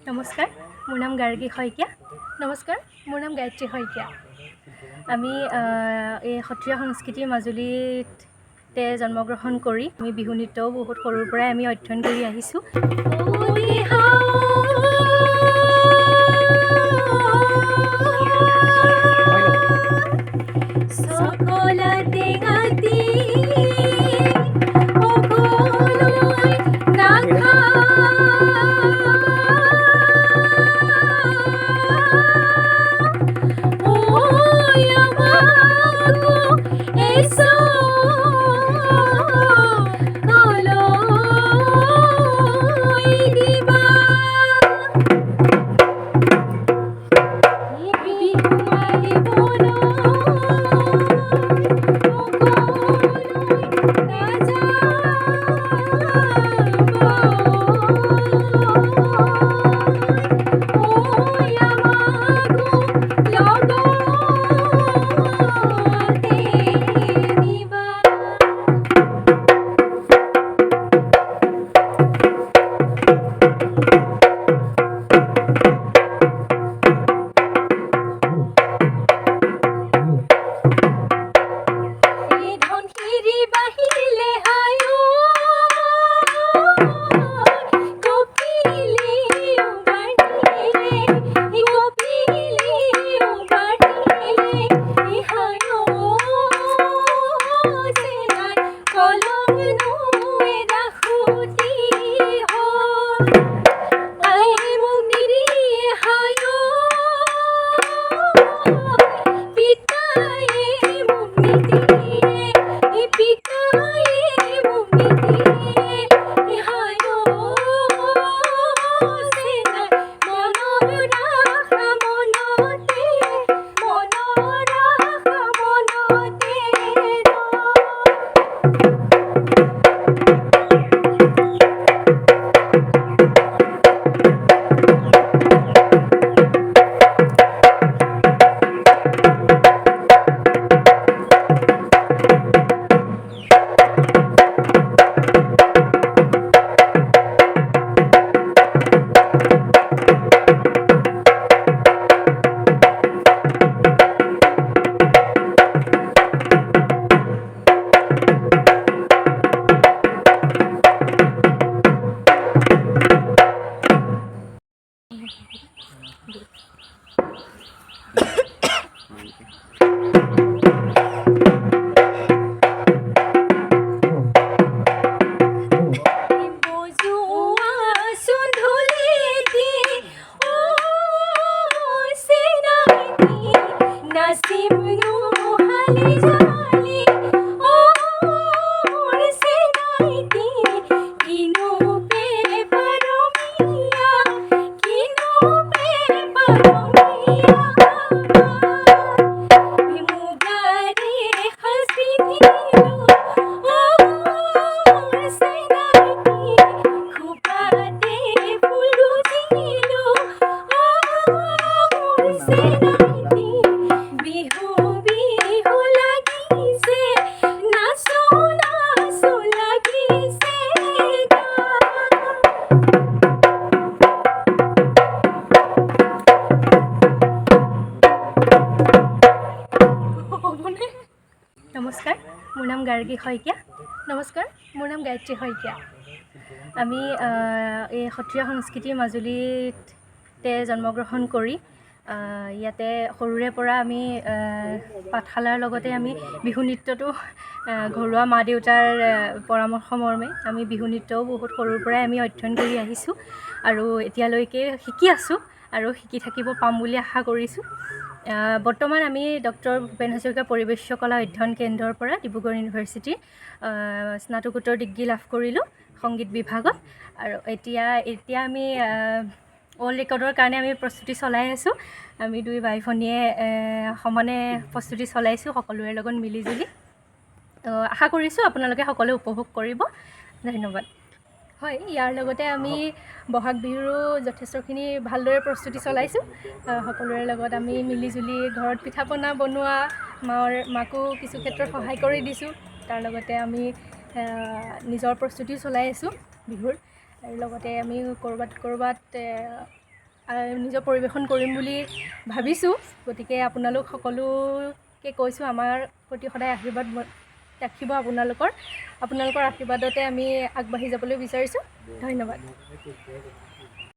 নমস্কাৰ, মোৰ নাম গাৰ্গী শইকীয়া। নমস্কাৰ, মোৰ নাম গায়ত্ৰী শইকীয়া। আমি এই সত্ৰীয়া সংস্কৃতিৰ মাজুলীতে জন্মগ্ৰহণ কৰি আমি বিহু নৃত্যও বহুত সৰুৰ পৰাই আমি অধ্যয়ন কৰি আহিছোঁ। নমস্কাৰ, মোৰ নাম গাৰ্গী শইকীয়া। নমস্কাৰ, মোৰ নাম গায়ত্ৰী শইকীয়া। আমি এই সত্ৰীয়া সংস্কৃতিৰ মাজুলীতে জন্মগ্ৰহণ কৰি ইয়াতে সৰুৰে পৰা আমি পাঠশালাৰ লগতে আমি বিহু নৃত্যটো ঘৰুৱা মা দেউতাৰ পৰামৰ্শ মৰ্মে আমি বিহু নৃত্যও বহুত সৰুৰ পৰাই আমি অধ্যয়ন কৰি আহিছোঁ আৰু এতিয়ালৈকে শিকি আছোঁ আৰু শিকি থাকিব পাম বুলি আশা কৰিছোঁ। বৰ্তমান আমি ডক্টৰ ভূপেন হাজৰিকা পৰিৱেশ কলা অধ্যয়ন কেন্দ্ৰৰ পৰা ডিব্ৰুগড় ইউনিভাৰ্চিটিৰ স্নাতকোত্তৰ ডিগ্ৰী লাভ কৰিলোঁ সংগীত বিভাগত আৰু এতিয়া আমি ৱৰ্ল্ড ৰেকৰ্ডৰ কাৰণে আমি প্ৰস্তুতি চলাই আছোঁ। আমি দুই বাই ভনীয়ে সমানে প্ৰস্তুতি চলাইছোঁ সকলোৰে লগত মিলিজুলি। আশা কৰিছোঁ আপোনালোকে সকলোৱে উপভোগ কৰিব। ধন্যবাদ। হয়, ইয়াৰ লগতে আমি বহাগ বিহুৰো যথেষ্টখিনি ভালদৰে প্ৰস্তুতি চলাইছোঁ। সকলোৰে লগত আমি মিলিজুলি ঘৰত পিঠা পনা বনোৱা মাকো কিছু ক্ষেত্ৰত সহায় কৰি দিছোঁ। তাৰ লগতে আমি নিজৰ প্ৰস্তুতিও চলাই আছোঁ বিহুৰ। আৰু লগতে আমি ক'ৰবাত নিজৰ পৰিৱেশন কৰিম বুলি ভাবিছোঁ। গতিকে আপোনালোক সকলোকে কৈছোঁ, আমাৰ প্ৰতি সদায় আশীৰ্বাদ ৰাখিব। আপোনালোকৰ আশীৰ্বাদতে আমি আগবাঢ়ি যাবলৈ বিচাৰিছোঁ। ধন্যবাদ।